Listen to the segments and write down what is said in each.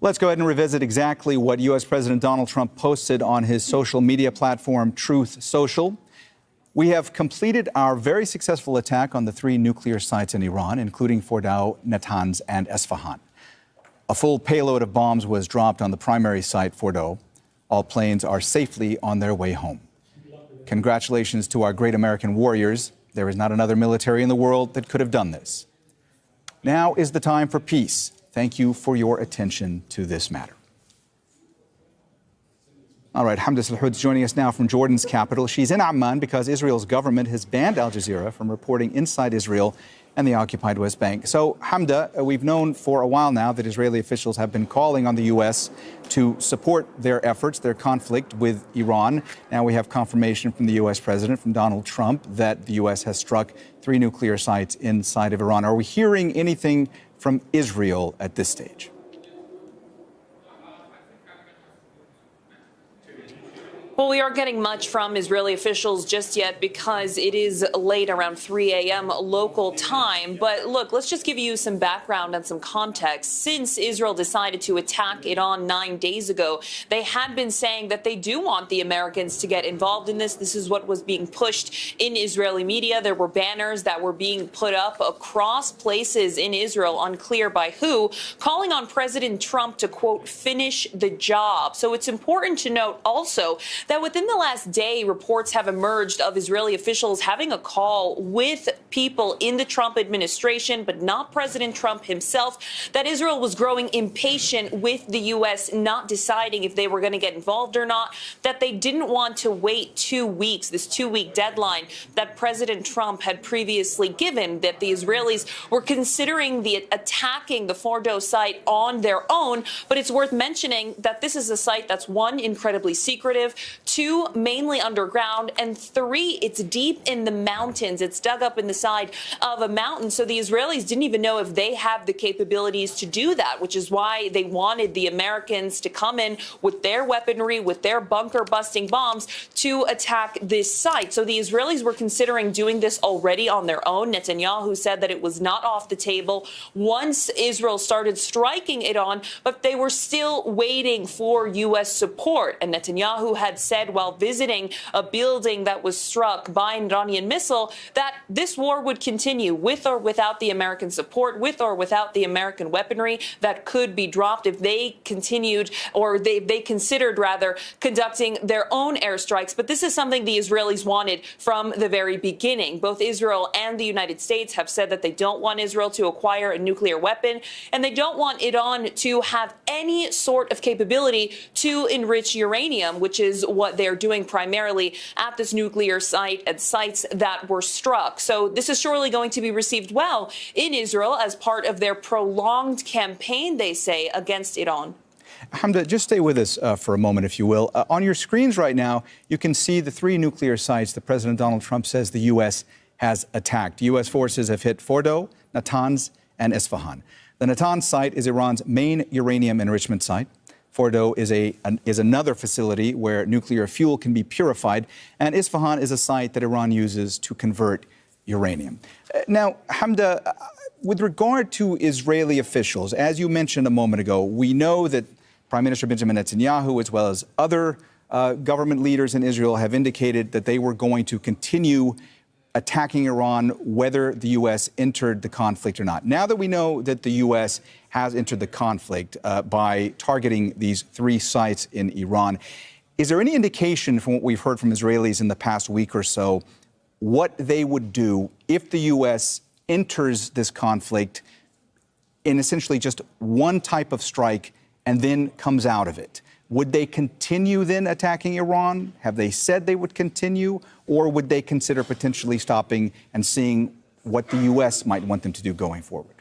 Let's go ahead and revisit exactly what U.S. President Donald Trump posted on his social media platform, Truth Social. We have completed our very successful attack on the 3 nuclear sites in Iran, including Fordow, Natanz, and Isfahan. A full payload of bombs was dropped on the primary site, Fordow. All planes are safely on their way home. Congratulations to our great American warriors. There is not another military in the world that could have done this. Now is the time for peace. Thank you for your attention to this matter. All right, Hamda Salhoud is joining us now from Jordan's capital. She's in Amman because Israel's government has banned Al Jazeera from reporting inside Israel and the occupied West Bank. So, Hamda, we've known for a while now that Israeli officials have been calling on the U.S. to support their efforts, their conflict with Iran. Now we have confirmation from the U.S. president, from Donald Trump, that the U.S. has struck 3 nuclear sites inside of Iran. Are we hearing anything from Israel at this stage? Well, we aren't getting much from Israeli officials just yet because it is late, around 3 a.m. local time. But look, let's just give you some background and some context. Since Israel decided to attack Iran 9 days ago, they had been saying that they do want the Americans to get involved in this. This is what was being pushed in Israeli media. There were banners that were being put up across places in Israel, unclear by who, calling on President Trump to, quote, finish the job. So it's important to note also that within the last day, reports have emerged of Israeli officials having a call with people in the Trump administration, but not President Trump himself, that Israel was growing impatient with the U.S. not deciding if they were going to get involved or not, that they didn't want to wait 2 weeks, this 2-week deadline that President Trump had previously given, that the Israelis were considering attacking the Fordow site on their own. But it's worth mentioning that this is a site that's, 1, incredibly secretive, 2, mainly underground, and 3, it's deep in the mountains. It's dug up in the side of a mountain. So the Israelis didn't even know if they have the capabilities to do that, which is why they wanted the Americans to come in with their weaponry, with their bunker-busting bombs to attack this site. So the Israelis were considering doing this already on their own. Netanyahu said that it was not off the table once Israel started striking Iran, but they were still waiting for U.S. support. And Netanyahu had said while visiting a building that was struck by an Iranian missile that this war would continue with or without the American support, with or without the American weaponry that could be dropped if they continued, or they considered rather, conducting their own airstrikes. But this is something the Israelis wanted from the very beginning. Both Israel and the United States have said that they don't want Israel to acquire a nuclear weapon, and they don't want Iran to have any sort of capability to enrich uranium, which is what they're doing primarily at this nuclear site and sites that were struck. So this is surely going to be received well in Israel as part of their prolonged campaign, they say, against Iran. Hamda, just stay with us for a moment, if you will. On your screens right now, you can see the 3 nuclear sites that President Donald Trump says the U.S. has attacked. U.S. forces have hit Fordow, Natanz, and Isfahan. The Natanz site is Iran's main uranium enrichment site. Fordow is another facility where nuclear fuel can be purified, and Isfahan is a site that Iran uses to convert uranium. Now, Hamda, with regard to Israeli officials, as you mentioned a moment ago, we know that Prime Minister Benjamin Netanyahu, as well as other government leaders in Israel, have indicated that they were going to continue attacking Iran, whether the U.S. entered the conflict or not. Now that we know that the U.S. has entered the conflict by targeting these 3 sites in Iran, is there any indication from what we've heard from Israelis in the past week or so what they would do if the U.S. enters this conflict in essentially just one type of strike and then comes out of it? Would they continue then attacking Iran? Have they said they would continue? Or would they consider potentially stopping and seeing what the U.S. might want them to do going forward?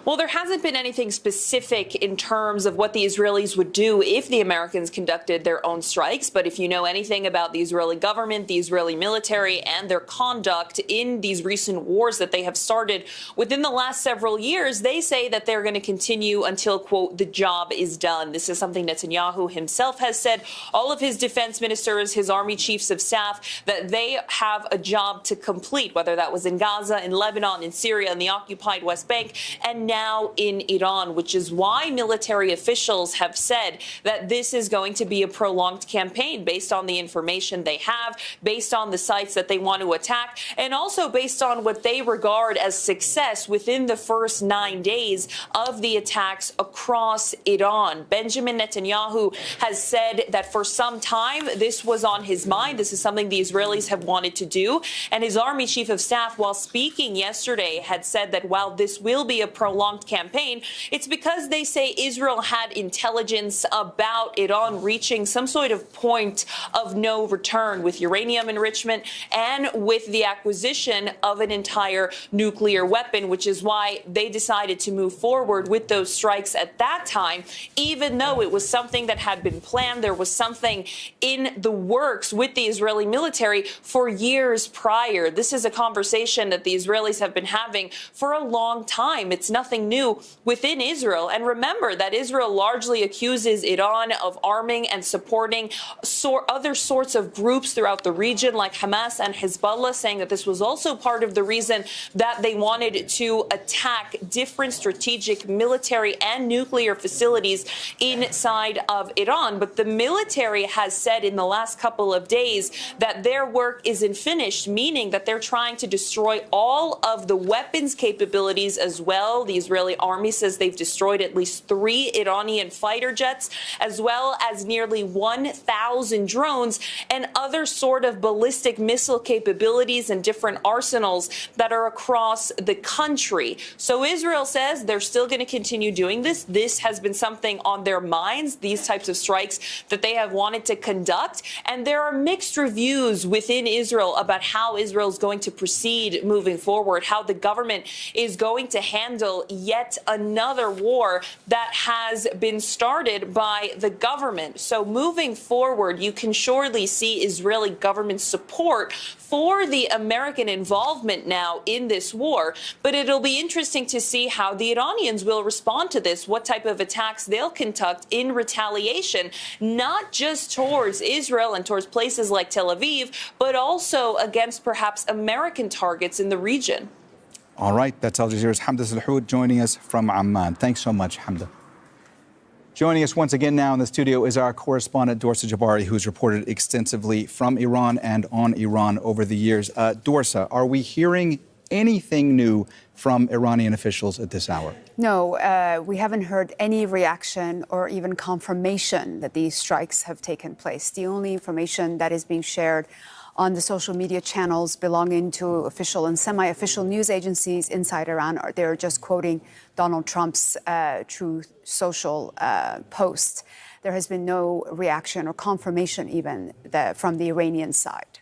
Well, there hasn't been anything specific in terms of what the Israelis would do if the Americans conducted their own strikes. But if you know anything about the Israeli government, the Israeli military, and their conduct in these recent wars that they have started within the last several years, they say that they're going to continue until, quote, the job is done. This is something Netanyahu himself has said. All of his defense ministers, his army chiefs of staff, that they have a job to complete, whether that was in Gaza, in Lebanon, in Syria, in the occupied West Bank, and now in Iran, which is why military officials have said that this is going to be a prolonged campaign based on the information they have, based on the sites that they want to attack, and also based on what they regard as success within the first 9 days of the attacks across Iran. Benjamin Netanyahu has said that for some time this was on his mind. This is something the Israelis have wanted to do. And his army chief of staff, while speaking yesterday, had said that while this will be a prolonged campaign, it's because they say Israel had intelligence about Iran reaching some sort of point of no return with uranium enrichment and with the acquisition of an entire nuclear weapon, which is why they decided to move forward with those strikes at that time, even though it was something that had been planned. There was something in the works with the Israeli military for years prior. This is a conversation that the Israelis have been having for a long time. It's nothing new within Israel. And remember that Israel largely accuses Iran of arming and supporting other sorts of groups throughout the region like Hamas and Hezbollah, saying that this was also part of the reason that they wanted to attack different strategic military and nuclear facilities inside of Iran. But the military has said in the last couple of days that their work isn't finished, meaning that they're trying to destroy all of the weapons capabilities as well. The Israeli army says they've destroyed at least 3 Iranian fighter jets, as well as nearly 1,000 drones and other sort of ballistic missile capabilities and different arsenals that are across the country. So Israel says they're still going to continue doing this. This has been something on their minds, these types of strikes that they have wanted to conduct. And there are mixed reviews within Israel about how Israel is going to proceed moving forward, how the government is going to handle yet another war that has been started by the government. So moving forward, you can surely see Israeli government support for the American involvement now in this war. But it'll be interesting to see how the Iranians will respond to this, what type of attacks they'll conduct in retaliation, not just towards Israel and towards places like Tel Aviv, but also against perhaps American targets in the region. All right, that's Al Jazeera's Hamda Salhoud joining us from Amman. Thanks so much, Hamda. Joining us once again now in the studio is our correspondent, Dorsa Jabari, who's reported extensively from Iran and on Iran over the years. Dorsa, are we hearing anything new from Iranian officials at this hour? No, we haven't heard any reaction or even confirmation that these strikes have taken place. The only information that is being shared on the social media channels belonging to official and semi-official news agencies inside Iran, they're just quoting Donald Trump's Truth Social post. There has been no reaction or confirmation even from the Iranian side.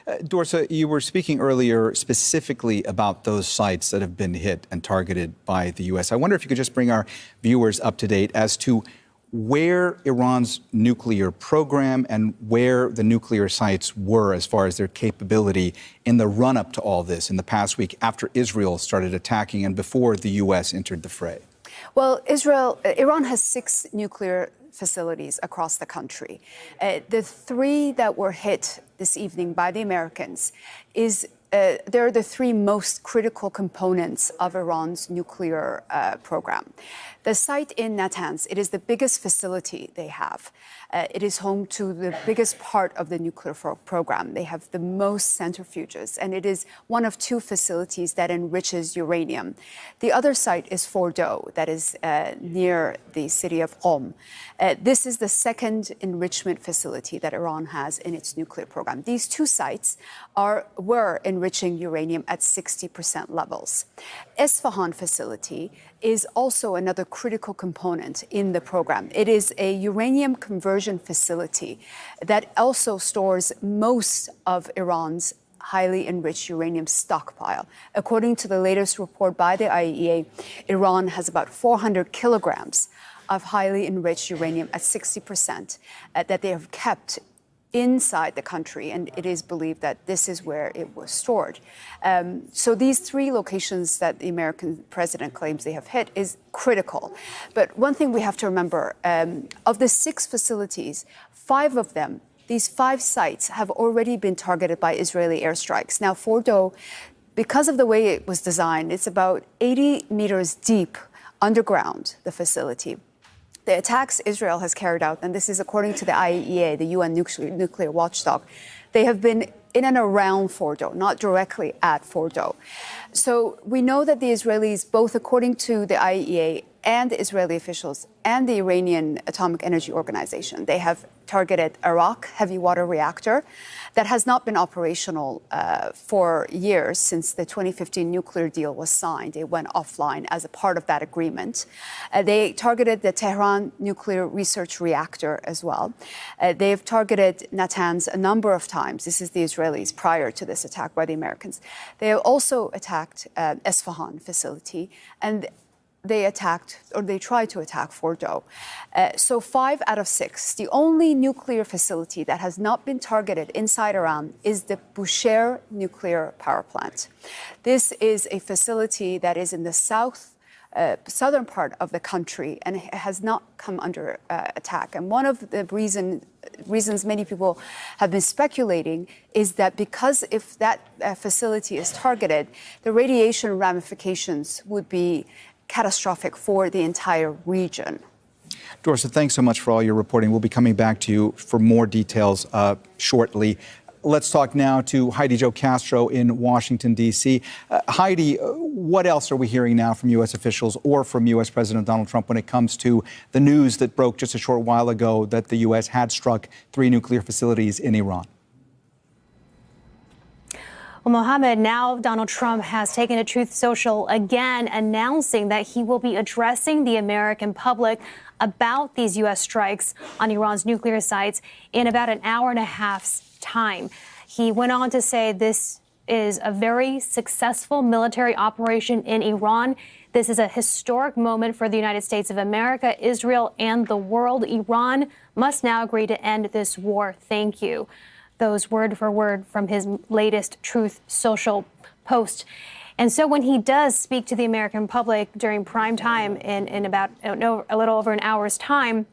Dorsa, you were speaking earlier specifically about those sites that have been hit and targeted by the U.S. I wonder if you could just bring our viewers up to date as to where Iran's nuclear program and where the nuclear sites were as far as their capability in the run-up to all this in the past week after Israel started attacking and before the U.S. entered the fray. Well, Iran has 6 nuclear facilities across the country. The 3 that were hit this evening by the Americans they're the 3 most critical components of Iran's nuclear program. The site in Natanz, it is the biggest facility they have. It is home to the biggest part of the nuclear program. They have the most centrifuges, and it is one of 2 facilities that enriches uranium. The other site is Fordow, that is near the city of Qom. This is the 2nd enrichment facility that Iran has in its nuclear program. These 2 sites were enriching uranium at 60% levels. Isfahan facility is also another critical component in the program. It is a uranium conversion facility that also stores most of Iran's highly enriched uranium stockpile. According to the latest report by the IAEA, Iran has about 400 kilograms of highly enriched uranium at 60% that they have kept inside the country, and it is believed that this is where it was stored. So these three locations that the American president claims they have hit is critical. But one thing we have to remember, of the 6 facilities, 5 of them, these 5 sites have already been targeted by Israeli airstrikes. Now, Fordow, because of the way it was designed, it's about 80 meters deep underground, the facility. The attacks Israel has carried out, and this is according to the IAEA, the UN nuclear watchdog, they have been in and around Fordow, not directly at Fordow. So we know that the Israelis, both according to the IAEA and the Israeli officials and the Iranian Atomic Energy Organization, they have targeted Arak heavy water reactor that has not been operational for years since the 2015 nuclear deal was signed. It went offline as a part of that agreement. They targeted the Tehran nuclear research reactor as well. They have targeted Natanz a number of times. This is the Israelis prior to this attack by the Americans. They have also attacked Isfahan facility, and they attacked, or they tried to attack Fordow. So 5 out of 6. The only nuclear facility that has not been targeted inside Iran is the Bushehr nuclear power plant. This is a facility that is in the southern part of the country and has not come under attack. And one of the reasons many people have been speculating is that because if that facility is targeted, the radiation ramifications would be catastrophic for the entire region. Dorsa, thanks so much for all your reporting. We'll be coming back to you for more details shortly. Let's talk now to Heidi Jo Castro in Washington, D.C. Heidi, what else are we hearing now from U.S. officials or from U.S. President Donald Trump when it comes to the news that broke just a short while ago that the U.S. had struck 3 nuclear facilities in Iran? Well, Mohammed, now Donald Trump has taken to Truth Social again, announcing that he will be addressing the American public about these U.S. strikes on Iran's nuclear sites in about an hour and a half's time. He went on to say this is a very successful military operation in Iran. This is a historic moment for the United States of America, Israel, and the world. Iran must now agree to end this war. Thank you. Those word for word from his latest Truth Social post. And so when he does speak to the American public during prime time in about a little over an hour's time,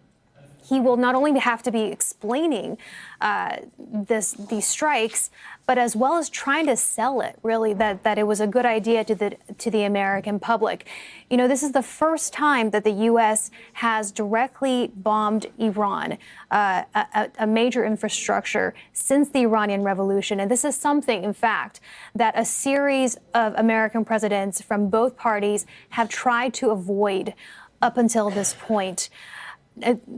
he will not only have to be explaining these strikes, but as well as trying to sell it, really, that it was a good idea to the American public. You know, this is the first time that the U.S. has directly bombed Iran, a major infrastructure since the Iranian Revolution. And this is something, in fact, that a series of American presidents from both parties have tried to avoid up until this point.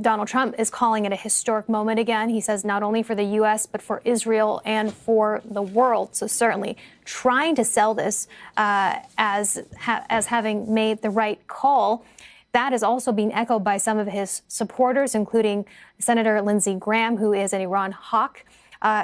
Donald Trump is calling it a historic moment again. He says not only for the U.S., but for Israel and for the world. So certainly trying to sell this as having made the right call. That is also being echoed by some of his supporters, including Senator Lindsey Graham, who is an Iran hawk,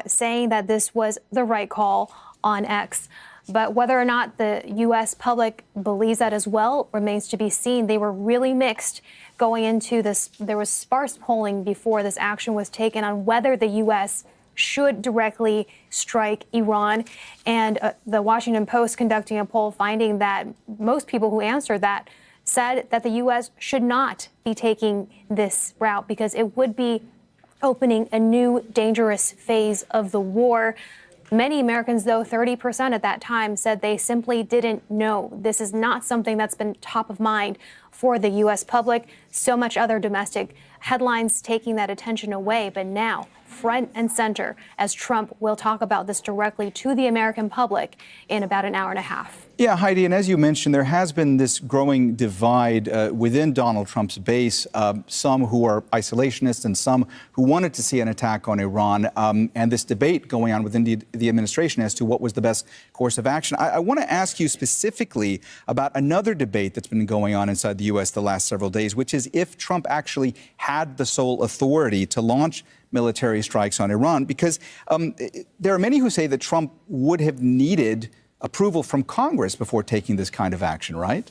saying that this was the right call on X. But whether or not the U.S. public believes that as well remains to be seen. They were really mixed going into this. There was sparse polling before this action was taken on whether the U.S. should directly strike Iran. And the Washington Post conducting a poll finding that most people who answered that said that the U.S. should not be taking this route because it would be opening a new dangerous phase of the war. Many Americans, though, 30% at that time, said they simply didn't know. This is not something that's been top of mind for the U.S. public. So much other domestic headlines taking that attention away. But now, front and center, as Trump will talk about this directly to the American public in about an hour and a half. Yeah, Heidi, and as you mentioned, there has been this growing divide within Donald Trump's base, some who are isolationists and some who wanted to see an attack on Iran, and this debate going on within the administration as to what was the best course of action. I want to ask you specifically about another debate that's been going on inside the U.S. the last several days, which is if Trump actually has had the sole authority to launch military strikes on Iran? Because there are many who say that Trump would have needed approval from Congress before taking this kind of action, right?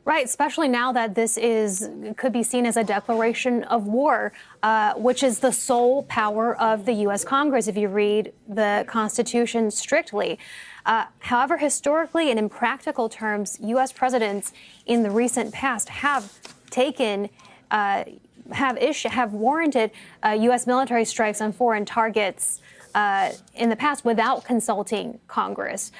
Right, especially now that this could be seen as a declaration of war, which is the sole power of the U.S. Congress, if you read the Constitution strictly. However, historically and in practical terms, U.S. presidents in the recent past have taken, have warranted U.S. military strikes on foreign targets in the past without consulting Congress.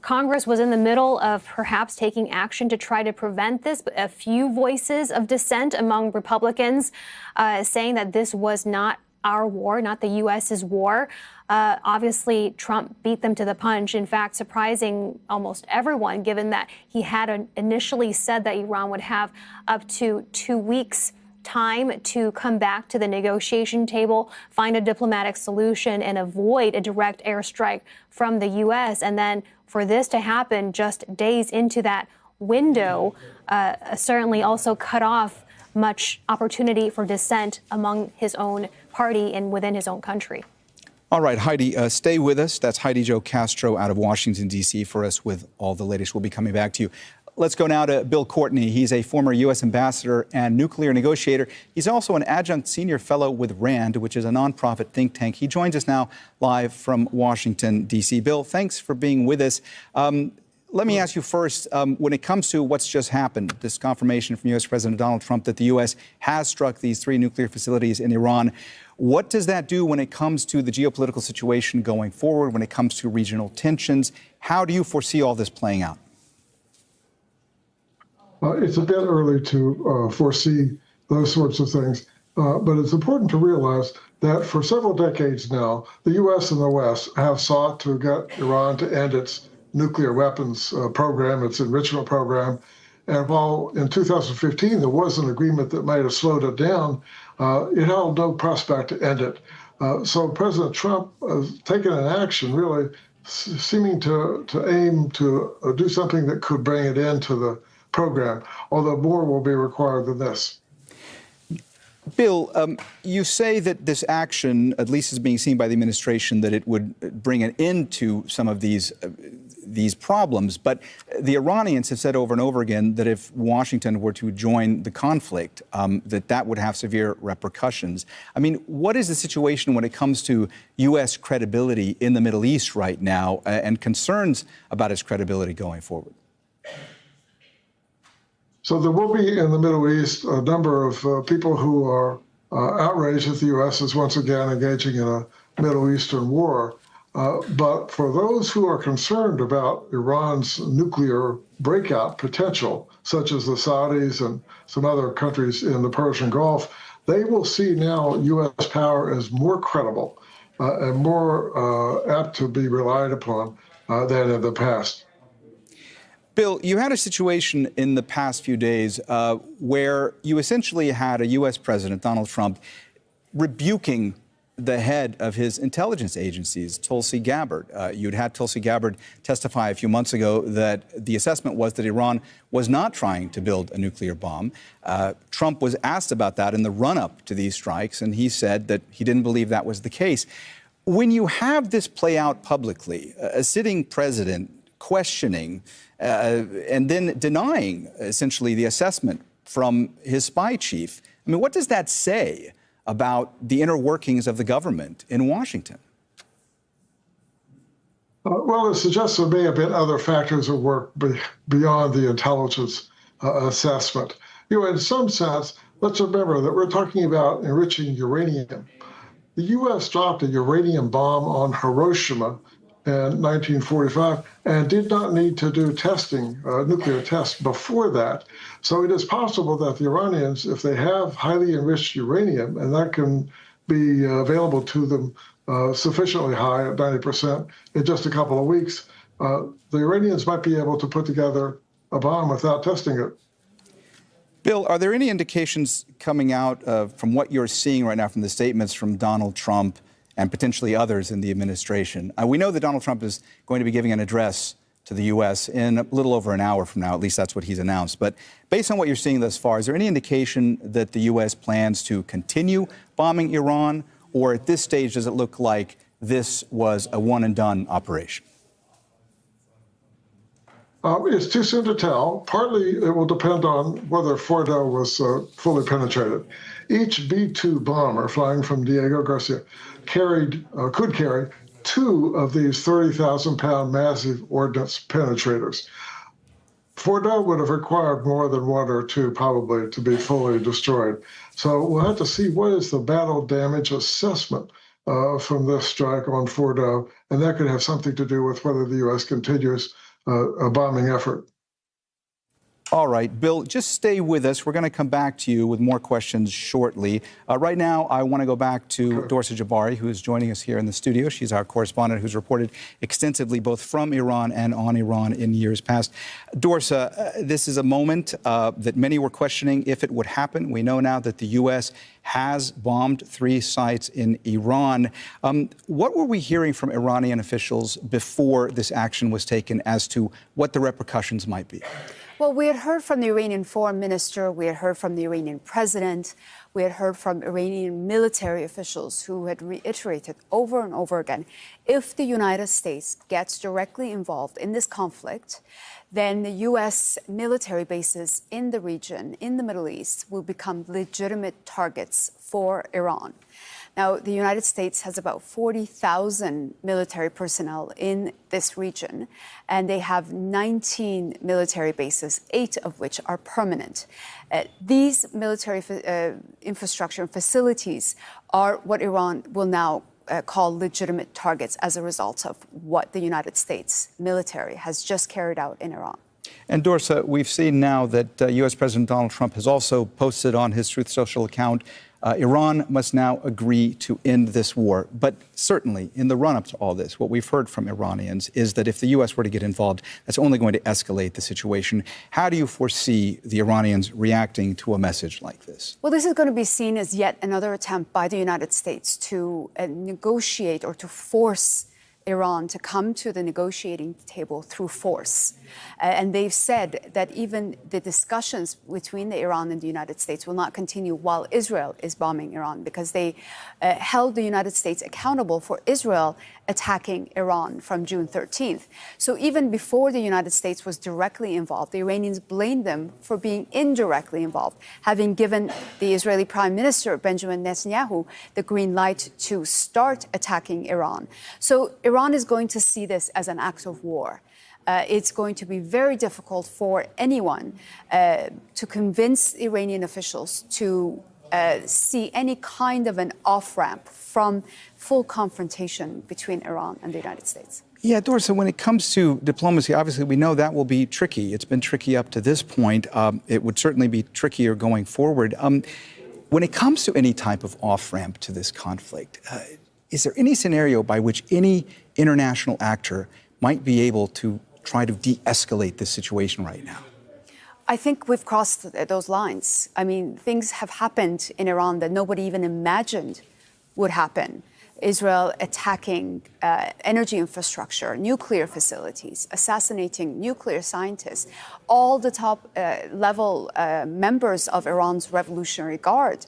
Congress was in the middle of perhaps taking action to try to prevent this, but a few voices of dissent among Republicans saying that this was not our war, not the U.S.'s war. Obviously, Trump beat them to the punch, in fact, surprising almost everyone, given that he had initially said that Iran would have up to 2 weeks time to come back to the negotiation table, find a diplomatic solution, and avoid a direct airstrike from the U.S. And then for this to happen just days into that window certainly also cut off much opportunity for dissent among his own party and within his own country. All right, Heidi, stay with us. That's Heidi Jo Castro out of Washington, D.C. for us with all the latest. We'll be coming back to you. Let's go now to Bill Courtney. He's a former U.S. ambassador and nuclear negotiator. He's also an adjunct senior fellow with RAND, which is a nonprofit think tank. He joins us now live from Washington, D.C. Bill, thanks for being with us. Let me ask you first, when it comes to what's just happened, this confirmation from U.S. President Donald Trump that the U.S. has struck these 3 nuclear facilities in Iran, what does that do when it comes to the geopolitical situation going forward, when it comes to regional tensions? How do you foresee all this playing out? It's a bit early to foresee those sorts of things, but it's important to realize that for several decades now, the U.S. and the West have sought to get Iran to end its nuclear weapons program, its enrichment program. And while in 2015 there was an agreement that might have slowed it down, it held no prospect to end it. So President Trump has taken an action really seeming to aim to do something that could bring it into the program, although more will be required than this. Bill, you say that this action, at least is being seen by the administration, that it would bring an end to some of these problems. But the Iranians have said over and over again that if Washington were to join the conflict, that would have severe repercussions. I mean, what is the situation when it comes to U.S. credibility in the Middle East right now and concerns about its credibility going forward? So there will be in the Middle East a number of people who are outraged that the U.S. is once again engaging in a Middle Eastern war. But for those who are concerned about Iran's nuclear breakout potential, such as the Saudis and some other countries in the Persian Gulf, they will see now U.S. power as more credible and more apt to be relied upon than in the past. Bill, you had a situation in the past few days where you essentially had a U.S. president, Donald Trump, rebuking the head of his intelligence agencies, Tulsi Gabbard. You'd had Tulsi Gabbard testify a few months ago that the assessment was that Iran was not trying to build a nuclear bomb. Trump was asked about that in the run-up to these strikes, and he said that he didn't believe that was the case. When you have this play out publicly, a sitting president questioning and then denying, essentially, the assessment from his spy chief, I mean, what does that say about the inner workings of the government in Washington? Well, it suggests there may have been other factors at work beyond the intelligence assessment. You know, in some sense, let's remember that we're talking about enriching uranium. The U.S. dropped a uranium bomb on Hiroshima in 1945 and did not need to do testing, nuclear tests before that. So it is possible that the Iranians, if they have highly enriched uranium, and that can be available to them sufficiently high at 90% in just a couple of weeks, the Iranians might be able to put together a bomb without testing it. Bill, are there any indications coming out from what you're seeing right now from the statements from Donald Trump and potentially others in the administration? We know that Donald Trump is going to be giving an address to the U.S. in a little over an hour from now. At least that's what he's announced. But based on what you're seeing thus far, is there any indication that the U.S. plans to continue bombing Iran, or at this stage does it look like this was a one-and-done operation? It's too soon to tell. Partly it will depend on whether Fordow was fully penetrated. Each B-2 bomber flying from Diego Garcia could carry 2 of these 30,000-pound massive ordnance penetrators. Fordow would have required more than 1 or 2 probably to be fully destroyed. So we'll have to see what is the battle damage assessment from this strike on Fordow, and that could have something to do with whether the U.S. continues a bombing effort. All right, Bill, just stay with us. We're going to come back to you with more questions shortly. Right now, I want to go back to Dorsa Jabari, who is joining us here in the studio. She's our correspondent who's reported extensively both from Iran and on Iran in years past. Dorsa, this is a moment that many were questioning if it would happen. We know now that the U.S. has bombed 3 sites in Iran. What were we hearing from Iranian officials before this action was taken as to what the repercussions might be? Well, we had heard from the Iranian foreign minister, we had heard from the Iranian president, we had heard from Iranian military officials who had reiterated over and over again, if the United States gets directly involved in this conflict, then the U.S. military bases in the region, in the Middle East, will become legitimate targets for Iran. Now, the United States has about 40,000 military personnel in this region, and they have 19 military bases, 8 of which are permanent. These military infrastructure and facilities are what Iran will now call legitimate targets as a result of what the United States military has just carried out in Iran. And Dorsa, we've seen now that U.S. President Donald Trump has also posted on his Truth Social account, Iran must now agree to end this war. But certainly, in the run-up to all this, what we've heard from Iranians is that if the U.S. were to get involved, that's only going to escalate the situation. How do you foresee the Iranians reacting to a message like this? Well, this is going to be seen as yet another attempt by the United States to negotiate or to force Iran to come to the negotiating table through force. And they've said that even the discussions between Iran and the United States will not continue while Israel is bombing Iran, because they held the United States accountable for Israel attacking Iran from June 13th. So even before the United States was directly involved, the Iranians blamed them for being indirectly involved, having given the Israeli Prime Minister Benjamin Netanyahu the green light to start attacking Iran. So Iran is going to see this as an act of war. It's going to be very difficult for anyone to convince Iranian officials to see any kind of an off-ramp from full confrontation between Iran and the United States. Yeah, Dorsa, when it comes to diplomacy, obviously we know that will be tricky. It's been tricky up to this point. It would certainly be trickier going forward. When it comes to any type of off-ramp to this conflict, is there any scenario by which any international actor might be able to try to de-escalate this situation right now? I think we've crossed those lines. I mean, things have happened in Iran that nobody even imagined would happen. Israel attacking energy infrastructure, nuclear facilities, assassinating nuclear scientists, all the top level members of Iran's Revolutionary Guard.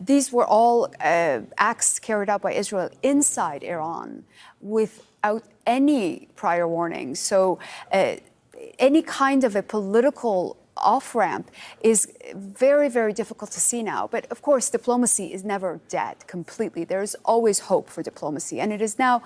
These were all acts carried out by Israel inside Iran without any prior warning. So any kind of a political off-ramp is very, very difficult to see now. But of course, diplomacy is never dead completely. There is always hope for diplomacy. And it is now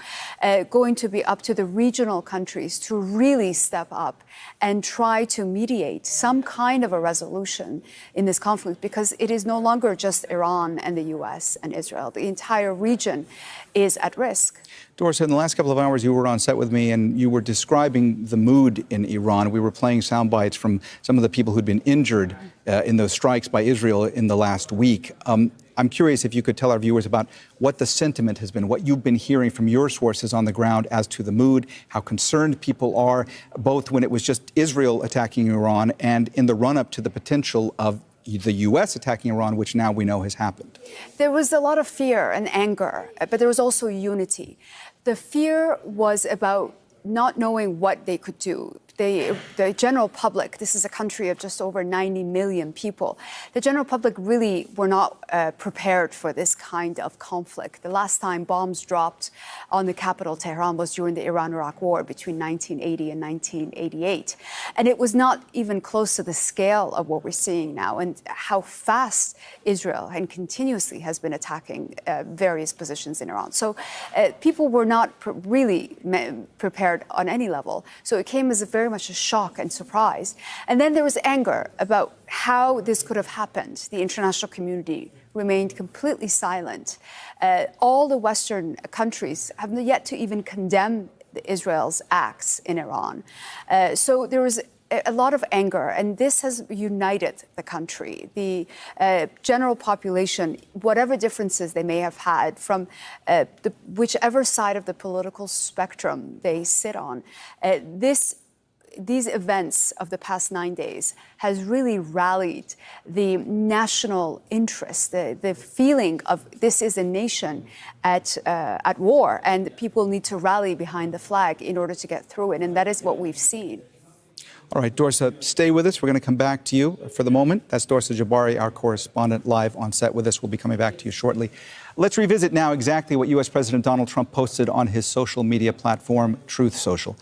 going to be up to the regional countries to really step up and try to mediate some kind of a resolution in this conflict, because it is no longer just Iran and the U.S. and Israel. The entire region is at risk. Dorsa, in the last couple of hours, you were on set with me and you were describing the mood in Iran. We were playing sound bites from some of the people who'd been injured in those strikes by Israel in the last week. I'm curious if you could tell our viewers about what the sentiment has been, what you've been hearing from your sources on the ground as to the mood, how concerned people are, both when it was just Israel attacking Iran and in the run-up to the potential of the U.S. attacking Iran, which now we know has happened. There was a lot of fear and anger, but there was also unity. The fear was about not knowing what they could do. The general public, this is a country of just over 90 million people, the general public really were not prepared for this kind of conflict. The last time bombs dropped on the capital, Tehran, was during the Iran-Iraq War between 1980 and 1988. And it was not even close to the scale of what we're seeing now and how fast Israel and continuously has been attacking various positions in Iran. So people were not really prepared on any level. So it came as very much a shock and surprise. And then there was anger about how this could have happened. The international community remained completely silent. All the Western countries have yet to even condemn Israel's acts in Iran. So there was a lot of anger, and this has united the country. The general population, whatever differences they may have had from whichever side of the political spectrum they sit on, these events of the past 9 days has really rallied the national interest, the feeling of this is a nation at war, and people need to rally behind the flag in order to get through it, and that is what we've seen. All right, Dorsa, stay with us. We're going to come back to you for the moment. That's Dorsa Jabari, our correspondent, live on set with us. We'll be coming back to you shortly. Let's revisit now exactly what U.S. President Donald Trump posted on his social media platform, Truth Social.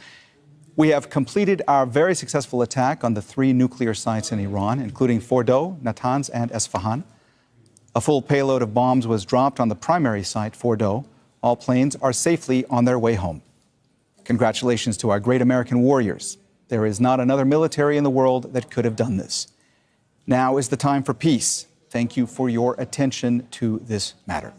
We have completed our very successful attack on the 3 nuclear sites in Iran, including Fordow, Natanz, and Isfahan. A full payload of bombs was dropped on the primary site, Fordow. All planes are safely on their way home. Congratulations to our great American warriors. There is not another military in the world that could have done this. Now is the time for peace. Thank you for your attention to this matter.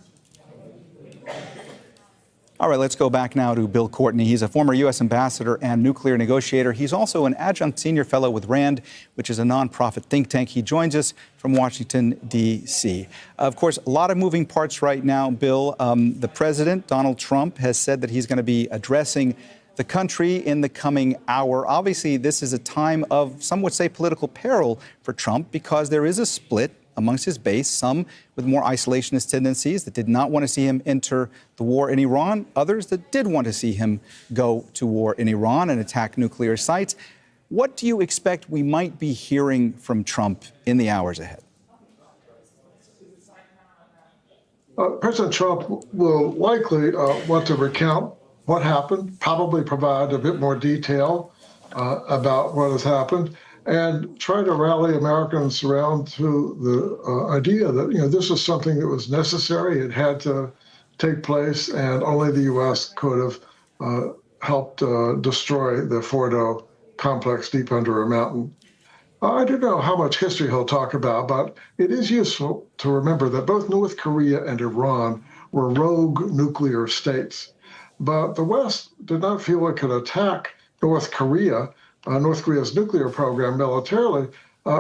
All right, let's go back now to Bill Courtney. He's a former U.S. ambassador and nuclear negotiator. He's also an adjunct senior fellow with RAND, which is a nonprofit think tank. He joins us from Washington, D.C. Of course, a lot of moving parts right now, Bill. The president, Donald Trump, has said that he's going to be addressing the country in the coming hour. Obviously, this is a time of, some would say, political peril for Trump because there is a split amongst his base, some with more isolationist tendencies that did not want to see him enter the war in Iran, others that did want to see him go to war in Iran and attack nuclear sites. What do you expect we might be hearing from Trump in the hours ahead? President Trump will likely want to recount what happened, probably provide a bit more detail about what has happened, and try to rally Americans around to the idea that, this is something that was necessary. It had to take place, and only the U.S. could have helped destroy the Fordow complex deep under a mountain. I don't know how much history he'll talk about, but it is useful to remember that both North Korea and Iran were rogue nuclear states. But the West did not feel it could attack North Korea's nuclear program militarily,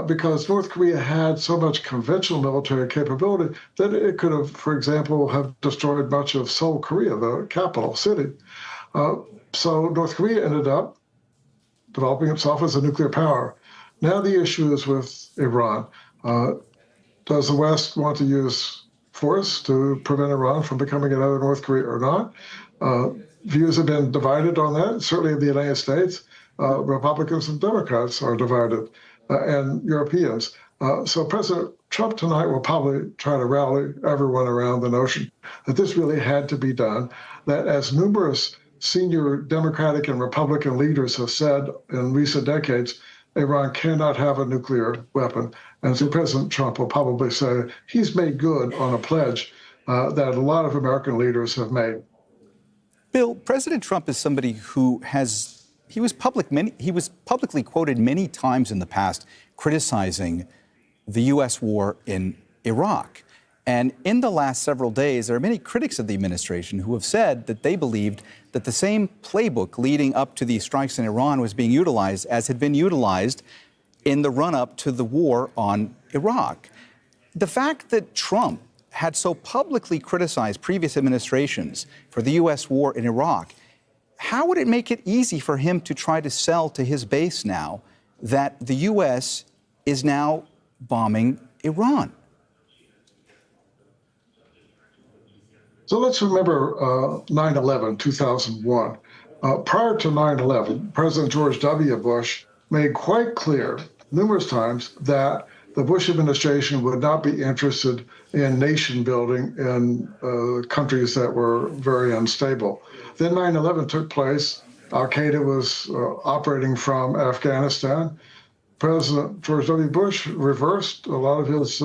because North Korea had so much conventional military capability that it could have, for example, have destroyed much of Seoul, Korea, the capital city. So North Korea ended up developing itself as a nuclear power. Now the issue is with Iran. Does the West want to use force to prevent Iran from becoming another North Korea or not? Views have been divided on that. Certainly in the United States, Republicans and Democrats are divided, and Europeans. So President Trump tonight will probably try to rally everyone around the notion that this really had to be done, that as numerous senior Democratic and Republican leaders have said in recent decades, Iran cannot have a nuclear weapon. And so President Trump will probably say he's made good on a pledge that a lot of American leaders have made. Bill, President Trump is somebody who he was publicly quoted many times in the past criticizing the U.S. war in Iraq. And in the last several days, there are many critics of the administration who have said that they believed that the same playbook leading up to the strikes in Iran was being utilized as had been utilized in the run-up to the war on Iraq. The fact that Trump had so publicly criticized previous administrations for the U.S. war in Iraq, how would it make it easy for him to try to sell to his base now that the U.S. is now bombing Iran? So let's remember 9/11, 2001. Prior to 9/11, President George W. Bush made quite clear numerous times that the Bush administration would not be interested in nation building in countries that were very unstable. Then 9/11 took place. Al-Qaeda was operating from Afghanistan. President George W. Bush reversed a lot of his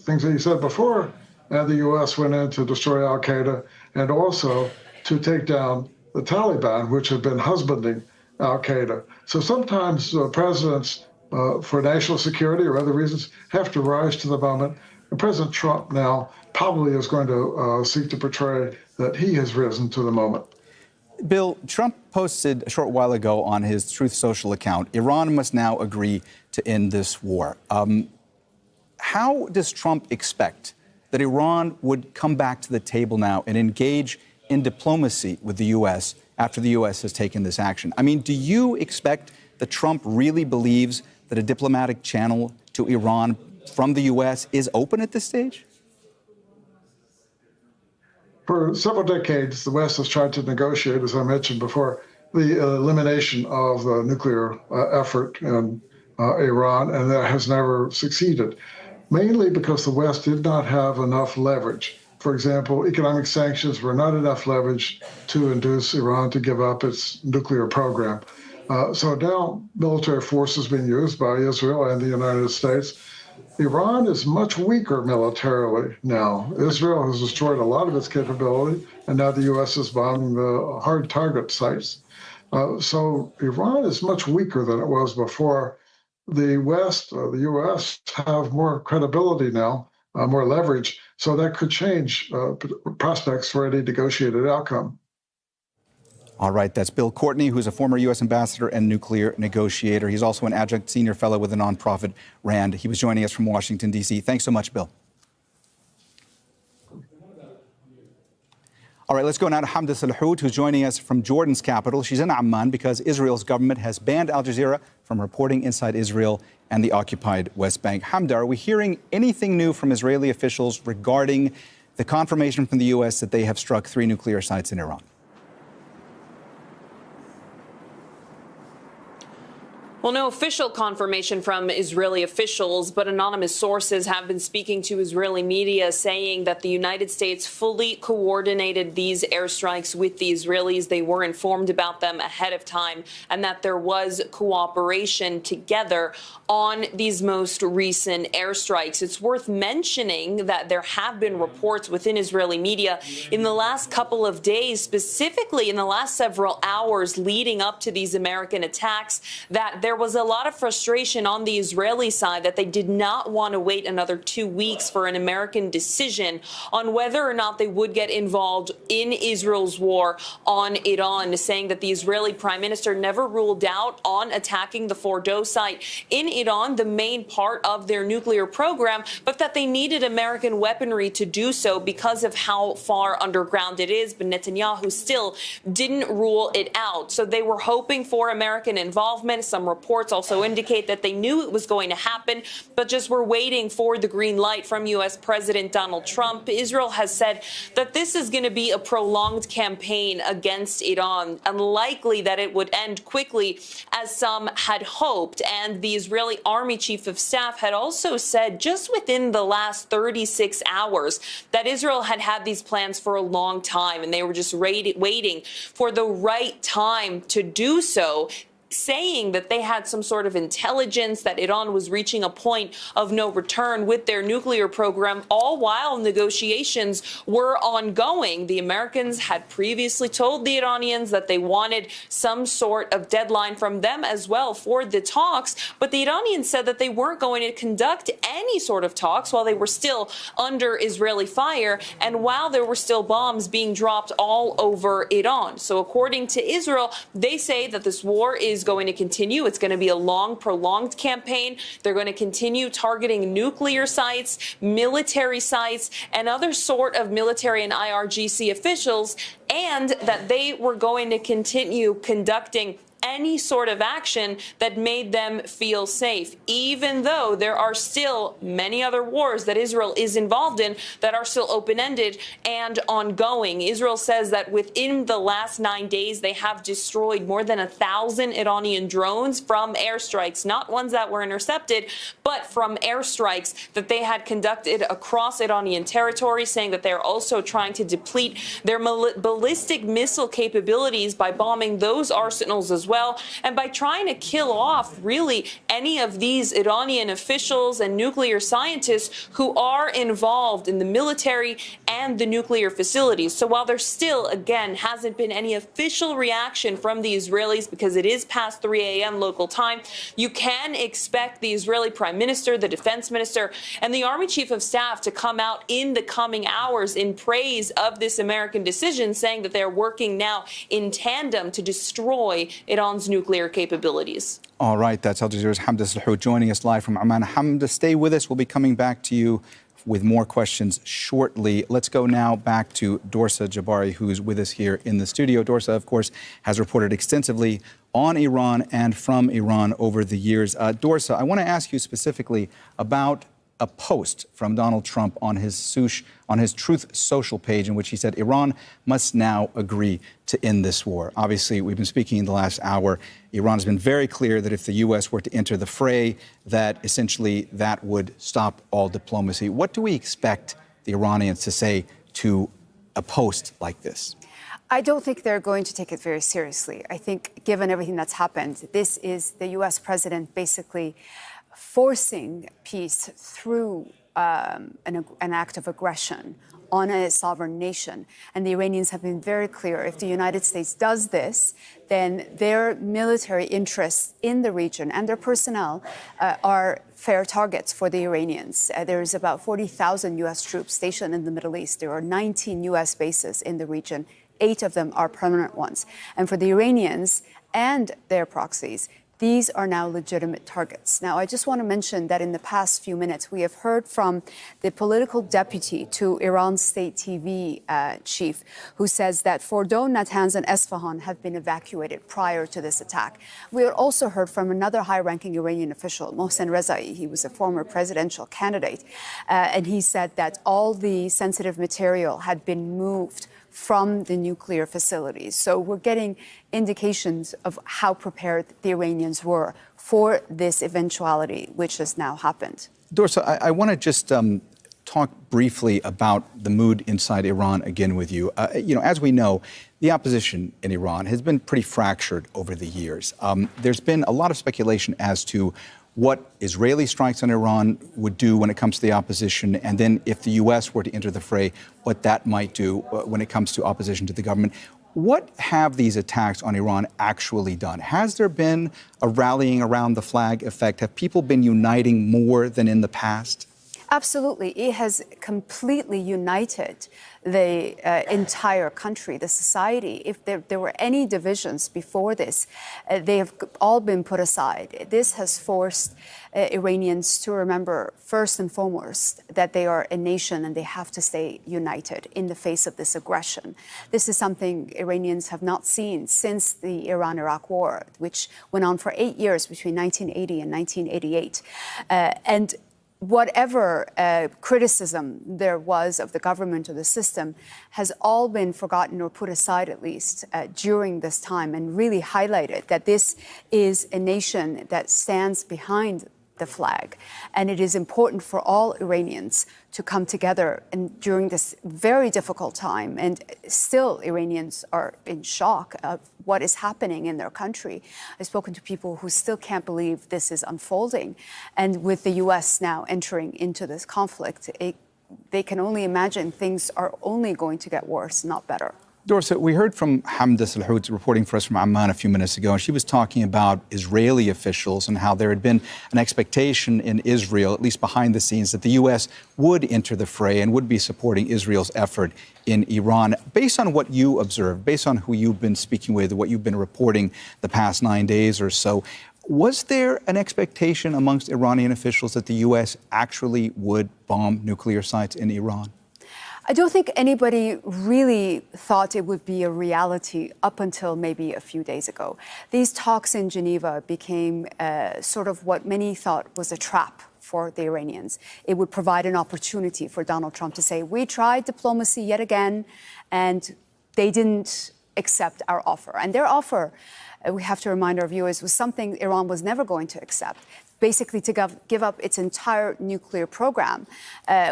things that he said before, and the U.S. went in to destroy Al-Qaeda and also to take down the Taliban, which had been husbanding Al-Qaeda. So sometimes presidents, for national security or other reasons, have to rise to the moment. And President Trump now probably is going to seek to portray that he has risen to the moment. Bill, Trump posted a short while ago on his Truth Social account, Iran must now agree to end this war. How does Trump expect that Iran would come back to the table now and engage in diplomacy with the U.S. after the U.S. has taken this action? I mean, do you expect that Trump really believes that a diplomatic channel to Iran from the U.S. is open at this stage? For several decades, the West has tried to negotiate, as I mentioned before, the elimination of the nuclear effort in Iran, and that has never succeeded, mainly because the West did not have enough leverage. For example, economic sanctions were not enough leverage to induce Iran to give up its nuclear program. So now military force is being used by Israel and the United States. Iran is much weaker militarily now. Israel has destroyed a lot of its capability, and now the U.S. is bombing the hard target sites. So Iran is much weaker than it was before. The West, the U.S., have more credibility now, more leverage, so that could change prospects for any negotiated outcome. All right, that's Bill Courtney, who's a former U.S. ambassador and nuclear negotiator. He's also an adjunct senior fellow with the nonprofit RAND. He was joining us from Washington, D.C. Thanks so much, Bill. All right, let's go now to Hamda Salhoud, who's joining us from Jordan's capital. She's in Amman because Israel's government has banned Al Jazeera from reporting inside Israel and the occupied West Bank. Hamda, are we hearing anything new from Israeli officials regarding the confirmation from the U.S. that they have struck 3 nuclear sites in Iran? Well, no official confirmation from Israeli officials, but anonymous sources have been speaking to Israeli media saying that the United States fully coordinated these airstrikes with the Israelis. They were informed about them ahead of time, and that there was cooperation together on these most recent airstrikes. It's worth mentioning that there have been reports within Israeli media in the last couple of days, specifically in the last several hours leading up to these American attacks, that there was a lot of frustration on the Israeli side that they did not want to wait another 2 weeks for an American decision on whether or not they would get involved in Israel's war on Iran, saying that the Israeli prime minister never ruled out on attacking the Fordow site in Iran, the main part of their nuclear program, but that they needed American weaponry to do so because of how far underground it is. But Netanyahu still didn't rule it out. So they were hoping for American involvement. Some reports also indicate that they knew it was going to happen, but just were waiting for the green light from U.S. President Donald Trump. Israel has said that this is going to be a prolonged campaign against Iran, unlikely that it would end quickly as some had hoped. And the Israeli Army Chief of Staff had also said just within the last 36 hours that Israel had had these plans for a long time, and they were just waiting for the right time to do so, saying that they had some sort of intelligence that Iran was reaching a point of no return with their nuclear program, all while negotiations were ongoing. The Americans had previously told the Iranians that they wanted some sort of deadline from them as well for the talks, but the Iranians said that they weren't going to conduct any sort of talks while they were still under Israeli fire and while there were still bombs being dropped all over Iran. So according to Israel, they say that this war is going to continue. It's going to be a long, prolonged campaign. They're going to continue targeting nuclear sites, military sites, and other sort of military and IRGC officials, and that they were going to continue conducting any sort of action that made them feel safe, even though there are still many other wars that Israel is involved in that are still open-ended and ongoing. Israel says that within the last 9 days, they have destroyed more than 1,000 Iranian drones from airstrikes, not ones that were intercepted, but from airstrikes that they had conducted across Iranian territory, saying that they're also trying to deplete their ballistic missile capabilities by bombing those arsenals as well, and by trying to kill off really any of these Iranian officials and nuclear scientists who are involved in the military and the nuclear facilities. So while there still, again, hasn't been any official reaction from the Israelis, because it is past 3 a.m. local time, you can expect the Israeli Prime Minister, the Defense Minister, and the Army Chief of Staff to come out in the coming hours in praise of this American decision, saying that they're working now in tandem to destroy Iran's nuclear capabilities. All right, that's Al Jazeera's Hamda Salhoud joining us live from Amman. Hamda, stay with us. We'll be coming back to you with more questions shortly. Let's go now back to Dorsa Jabari, who's with us here in the studio. Dorsa, of course, has reported extensively on Iran and from Iran over the years. Dorsa, I want to ask you specifically about a post from Donald Trump on his Truth Social page, in which he said Iran must now agree to end this war. Obviously, we've been speaking in the last hour. Iran has been very clear that if the U.S. were to enter the fray, that essentially that would stop all diplomacy. What do we expect the Iranians to say to a post like this? I don't think they're going to take it very seriously. I think, given everything that's happened, this is the U.S. president basically forcing peace through an act of aggression on a sovereign nation. And the Iranians have been very clear, if the United States does this, then their military interests in the region and their personnel are fair targets for the Iranians. There's about 40,000 U.S. troops stationed in the Middle East. There are 19 U.S. bases in the region. 8 of them are permanent ones. And for the Iranians and their proxies, these are now legitimate targets. Now, I just want to mention that in the past few minutes, we have heard from the political deputy to Iran's state TV chief, who says that Fordow, Natanz, and Isfahan have been evacuated prior to this attack. We also heard from another high-ranking Iranian official, Mohsen Rezai. He was a former presidential candidate, and he said that all the sensitive material had been moved from the nuclear facilities. So we're getting indications of how prepared the Iranians were for this eventuality, which has now happened. Dorsa, I want to just talk briefly about the mood inside Iran again with you. As we know, the opposition in Iran has been pretty fractured over the years. There's been a lot of speculation as to what Israeli strikes on Iran would do when it comes to the opposition, and then if the U.S. were to enter the fray, what that might do when it comes to opposition to the government. What have these attacks on Iran actually done? Has there been a rallying around the flag effect? Have people been uniting more than in the past? Absolutely. It has completely united the entire country, the society. If there were any divisions before this, they have all been put aside. This has forced Iranians to remember, first and foremost, that they are a nation and they have to stay united in the face of this aggression. This is something Iranians have not seen since the Iran-Iraq War, which went on for 8 years between 1980 and 1988. And whatever criticism there was of the government or the system has all been forgotten or put aside, at least during this time, and really highlighted that this is a nation that stands behind the flag. And it is important for all Iranians to come together and during this very difficult time. And still, Iranians are in shock of what is happening in their country. I've spoken to people who still can't believe this is unfolding. And with the U.S. now entering into this conflict, they can only imagine things are only going to get worse, not better. Dorsa, we heard from Hamda Salhoud reporting for us from Amman a few minutes ago, and she was talking about Israeli officials and how there had been an expectation in Israel, at least behind the scenes, that the U.S. would enter the fray and would be supporting Israel's effort in Iran. Based on what you observed, based on who you've been speaking with, what you've been reporting the past 9 days or so, was there an expectation amongst Iranian officials that the U.S. actually would bomb nuclear sites in Iran? I don't think anybody really thought it would be a reality up until maybe a few days ago. These talks in Geneva became sort of what many thought was a trap for the Iranians. It would provide an opportunity for Donald Trump to say, we tried diplomacy yet again, and they didn't accept our offer. And their offer, we have to remind our viewers, was something Iran was never going to accept. Basically to give up its entire nuclear program,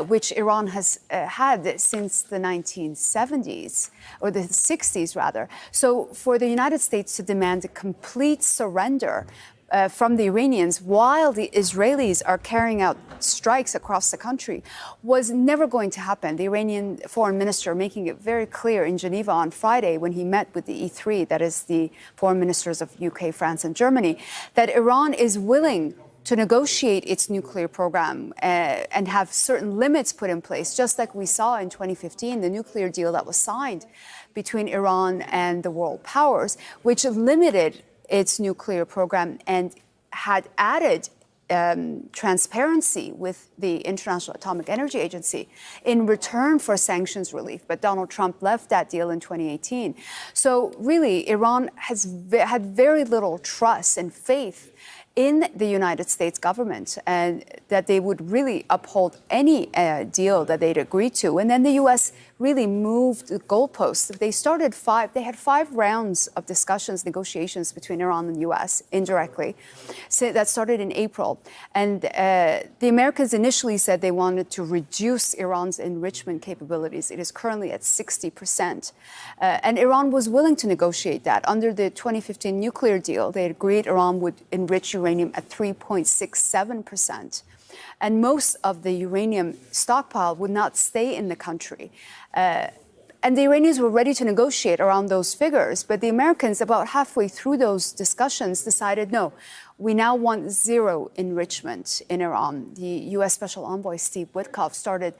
which Iran has had since the 1970s, or the 60s rather. So for the United States to demand a complete surrender from the Iranians while the Israelis are carrying out strikes across the country was never going to happen. The Iranian foreign minister making it very clear in Geneva on Friday when he met with the E3, that is the foreign ministers of UK, France and Germany, that Iran is willing to negotiate its nuclear program and have certain limits put in place, just like we saw in 2015, the nuclear deal that was signed between Iran and the world powers, which limited its nuclear program and had added transparency with the International Atomic Energy Agency in return for sanctions relief. But Donald Trump left that deal in 2018. So really, Iran has had very little trust and faith in the United States government, and that they would really uphold any deal that they'd agreed to. And then the U.S. really moved the goalposts. They had 5 rounds of discussions, negotiations between Iran and the U.S. indirectly. So that started in April. And the Americans initially said they wanted to reduce Iran's enrichment capabilities. It is currently at 60%. And Iran was willing to negotiate that. Under the 2015 nuclear deal, they agreed Iran would enrich uranium at 3.67%. And most of the uranium stockpile would not stay in the country. And the Iranians were ready to negotiate around those figures. But the Americans, about halfway through those discussions, decided, no, we now want zero enrichment in Iran. The U.S. Special Envoy Steve Witkoff started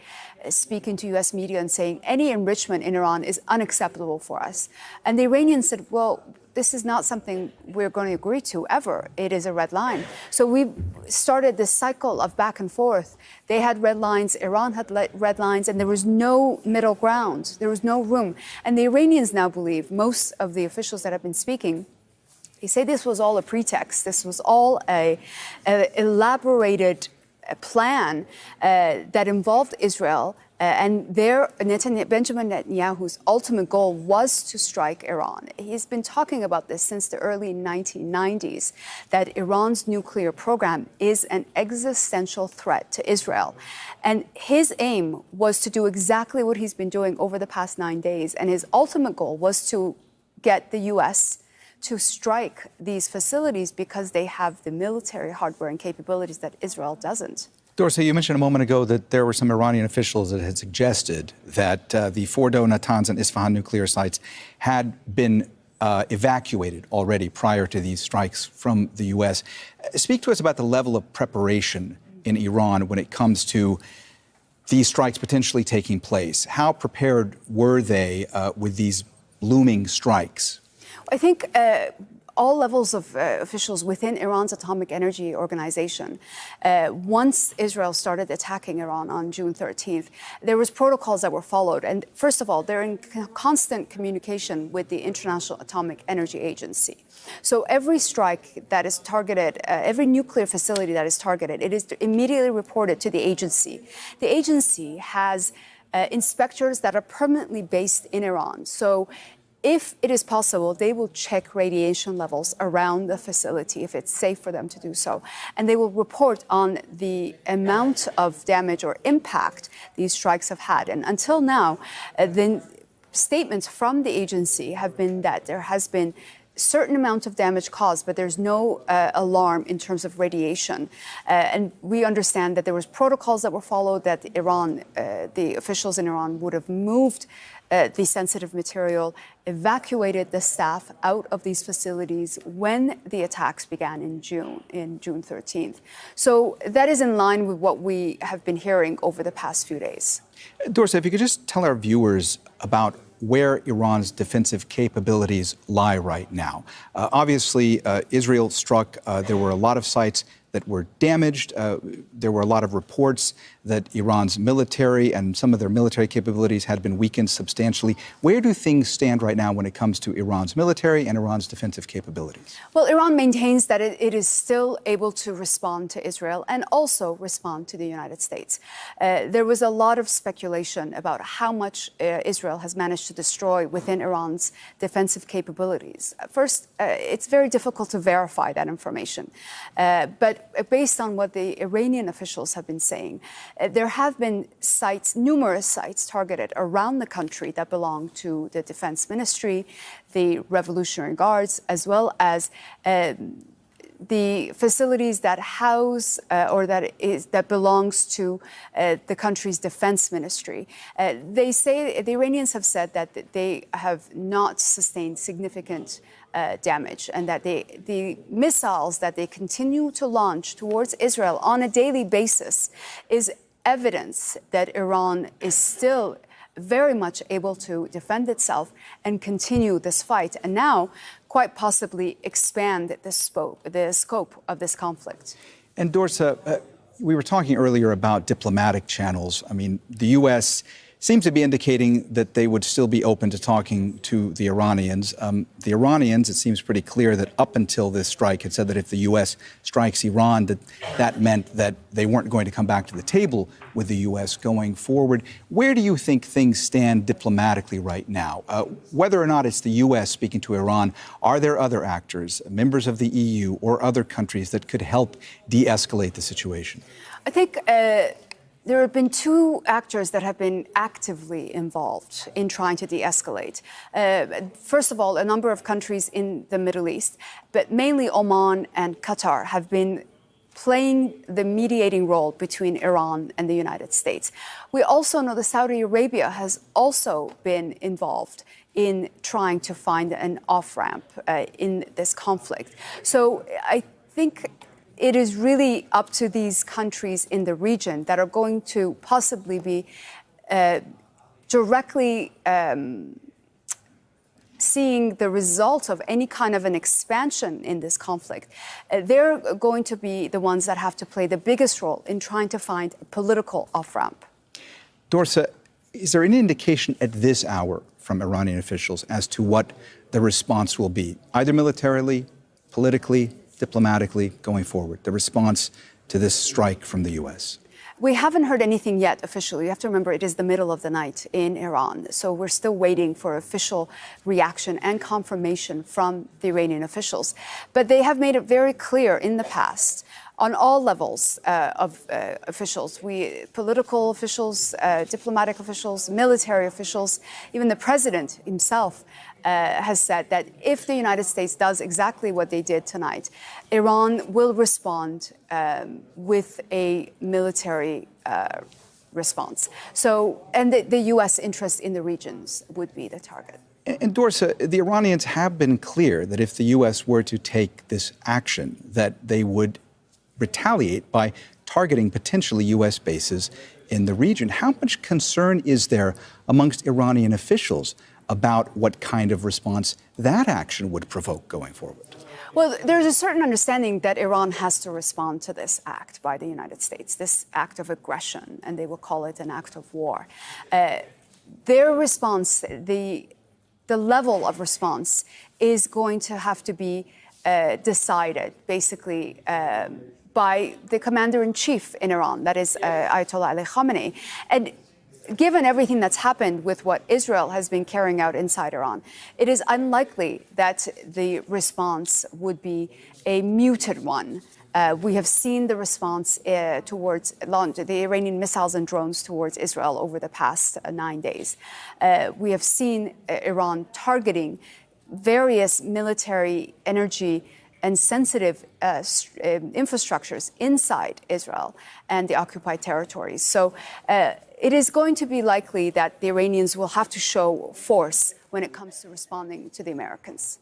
speaking to U.S. media and saying any enrichment in Iran is unacceptable for us. And the Iranians said, well, this is not something we're going to agree to ever. It is a red line. So we started this cycle of back and forth. They had red lines, Iran had red lines, and there was no middle ground. There was no room. And the Iranians now believe, most of the officials that have been speaking, they say this was all a pretext. This was all a elaborated plan that involved Israel. And Benjamin Netanyahu's ultimate goal was to strike Iran. He's been talking about this since the early 1990s, that Iran's nuclear program is an existential threat to Israel. And his aim was to do exactly what he's been doing over the past 9 days. And his ultimate goal was to get the U.S. to strike these facilities because they have the military hardware and capabilities that Israel doesn't. Dorsey, you mentioned a moment ago that there were some Iranian officials that had suggested that the Fordow, Natanz, and Isfahan nuclear sites had been evacuated already prior to these strikes from the U.S. Speak to us about the level of preparation in Iran when it comes to these strikes potentially taking place. How prepared were they with these looming strikes? I think all levels of officials within Iran's Atomic Energy Organization, once Israel started attacking Iran on June 13th, there was protocols that were followed. And first of all, they're in constant communication with the International Atomic Energy Agency. So every strike that is targeted, every nuclear facility that is targeted, it is immediately reported to the agency. The agency has inspectors that are permanently based in Iran. So if it is possible, they will check radiation levels around the facility if it's safe for them to do so. And they will report on the amount of damage or impact these strikes have had. And until now, the statements from the agency have been that there has been certain amount of damage caused, but there's no alarm in terms of radiation. And we understand that there was protocols that were followed, that Iran, the officials in Iran would have moved the sensitive material, evacuated the staff out of these facilities when the attacks began in June 13th. So that is in line with what we have been hearing over the past few days. Dorsey, if you could just tell our viewers about where Iran's defensive capabilities lie right now. Obviously, Israel struck. There were a lot of sites that were damaged. There were a lot of reports that Iran's military and some of their military capabilities had been weakened substantially. Where do things stand right now when it comes to Iran's military and Iran's defensive capabilities? Well, Iran maintains that it is still able to respond to Israel and also respond to the United States. There was a lot of speculation about how much Israel has managed to destroy within Iran's defensive capabilities. First, it's very difficult to verify that information. But based on what the Iranian officials have been saying, there have been numerous sites targeted around the country that belong to the Defense Ministry, the Revolutionary Guards, as well as the facilities that house that belongs to the country's defense ministry. They say the Iranians have said that they have not sustained significant damage, and that the missiles that they continue to launch towards Israel on a daily basis is evidence that Iran is still very much able to defend itself and continue this fight, and now quite possibly expand the scope of this conflict. And Dorsa, we were talking earlier about diplomatic channels. I mean, the U.S. seems to be indicating that they would still be open to talking to the Iranians. The Iranians, it seems pretty clear that up until this strike had said that if the U.S. strikes Iran, that meant that they weren't going to come back to the table with the U.S. going forward. Where do you think things stand diplomatically right now? Whether or not it's the U.S. speaking to Iran, are there other actors, members of the EU or other countries that could help de-escalate the situation? I think there have been two actors that have been actively involved in trying to de-escalate. First of all, a number of countries in the Middle East, but mainly Oman and Qatar, have been playing the mediating role between Iran and the United States. We also know that Saudi Arabia has also been involved in trying to find an off-ramp in this conflict. So I think it is really up to these countries in the region that are going to possibly be directly seeing the result of any kind of an expansion in this conflict. They're going to be the ones that have to play the biggest role in trying to find a political off-ramp. Dorsa, is there any indication at this hour from Iranian officials as to what the response will be, either militarily, politically, diplomatically, going forward, the response to this strike from the U.S.? We haven't heard anything yet officially. You have to remember it is the middle of the night in Iran. So we're still waiting for official reaction and confirmation from the Iranian officials. But they have made it very clear in the past on all levels of officials, political officials, diplomatic officials, military officials, even the president himself has said that if the United States does exactly what they did tonight, Iran will respond with a military response. So, and the U.S. interest in the regions would be the target. And Dorsa, the Iranians have been clear that if the U.S. were to take this action, that they would retaliate by targeting potentially U.S. bases in the region. How much concern is there amongst Iranian officials about what kind of response that action would provoke going forward? Well, there's a certain understanding that Iran has to respond to this act by the United States, this act of aggression, and they will call it an act of war. Their response, the level of response, is going to have to be decided, basically, by the commander-in-chief in Iran, that is Ayatollah Ali Khamenei. And given everything that's happened with what Israel has been carrying out inside Iran, it is unlikely that the response would be a muted one. We have seen the response towards the Iranian missiles and drones towards Israel over the past 9 days. We have seen Iran targeting various military, energy, and sensitive infrastructures inside Israel and the occupied territories. So it is going to be likely that the Iranians will have to show force when it comes to responding to the Americans.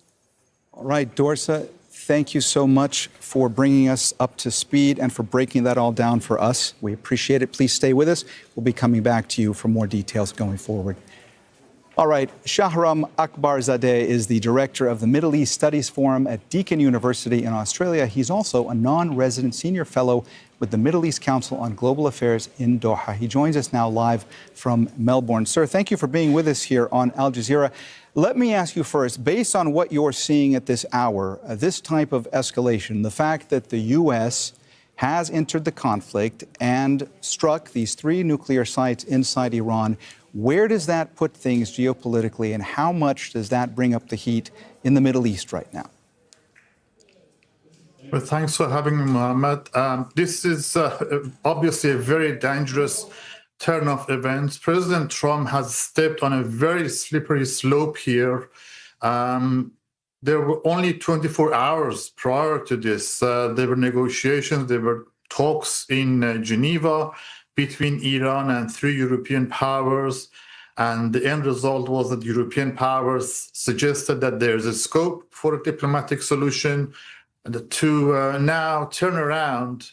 All right, Dorsa, thank you so much for bringing us up to speed and for breaking that all down for us. We appreciate it. Please stay with us. We'll be coming back to you for more details going forward. All right, Shahram Akbarzadeh is the director of the Middle East Studies Forum at Deakin University in Australia. He's also a non-resident senior fellow with the Middle East Council on Global Affairs in Doha. He joins us now live from Melbourne. Sir, thank you for being with us here on Al Jazeera. Let me ask you first, based on what you're seeing at this hour, this type of escalation, the fact that the U.S. has entered the conflict and struck these 3 nuclear sites inside Iran, where does that put things geopolitically, and how much does that bring up the heat in the Middle East right now? Well, thanks for having me, Mohammed. This is obviously a very dangerous turn of events. President Trump has stepped on a very slippery slope here. There were only 24 hours prior to this. There were negotiations, there were talks in Geneva between Iran and 3 European powers. And the end result was that European powers suggested that there's a scope for a diplomatic solution to now turn around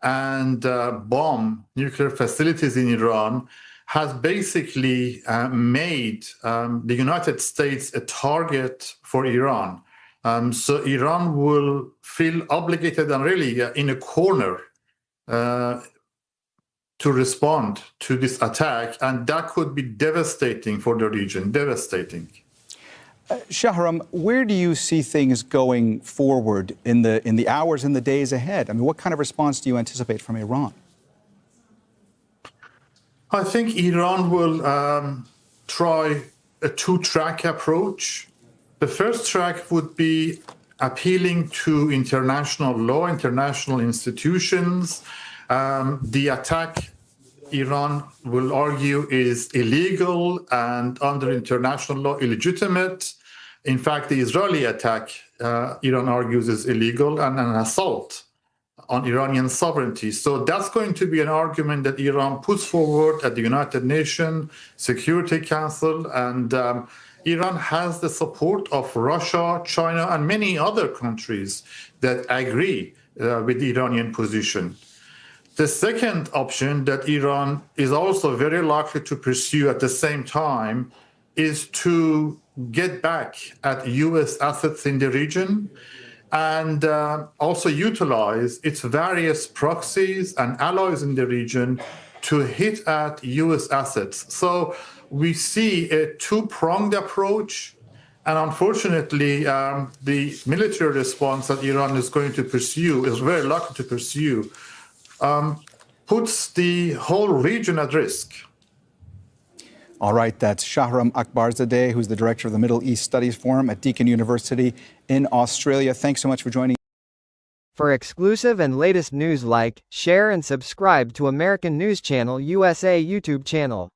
and bomb nuclear facilities in Iran has basically made the United States a target for Iran. So Iran will feel obligated and really in a corner to respond to this attack, and that could be devastating for the region, devastating. Shahram, where do you see things going forward in the hours and the days ahead? I mean, what kind of response do you anticipate from Iran? I think Iran will try a 2-track approach. The first track would be appealing to international law, international institutions. The attack, Iran will argue, is illegal and under international law illegitimate. In fact, the Israeli attack, Iran argues, is illegal and an assault on Iranian sovereignty. So that's going to be an argument that Iran puts forward at the United Nations Security Council. And Iran has the support of Russia, China, and many other countries that agree with the Iranian position. The second option that Iran is also very likely to pursue at the same time is to get back at U.S. assets in the region and also utilize its various proxies and allies in the region to hit at U.S. assets. So we see a 2-pronged approach. And unfortunately, the military response that Iran is going to pursue, is very likely to pursue, puts the whole region at risk. All right, that's Shahram Akbarzadeh, who's the director of the Middle East Studies Forum at Deakin University in Australia. Thanks so much for joining. For exclusive and latest news, like, share, and subscribe to American News Channel USA YouTube channel.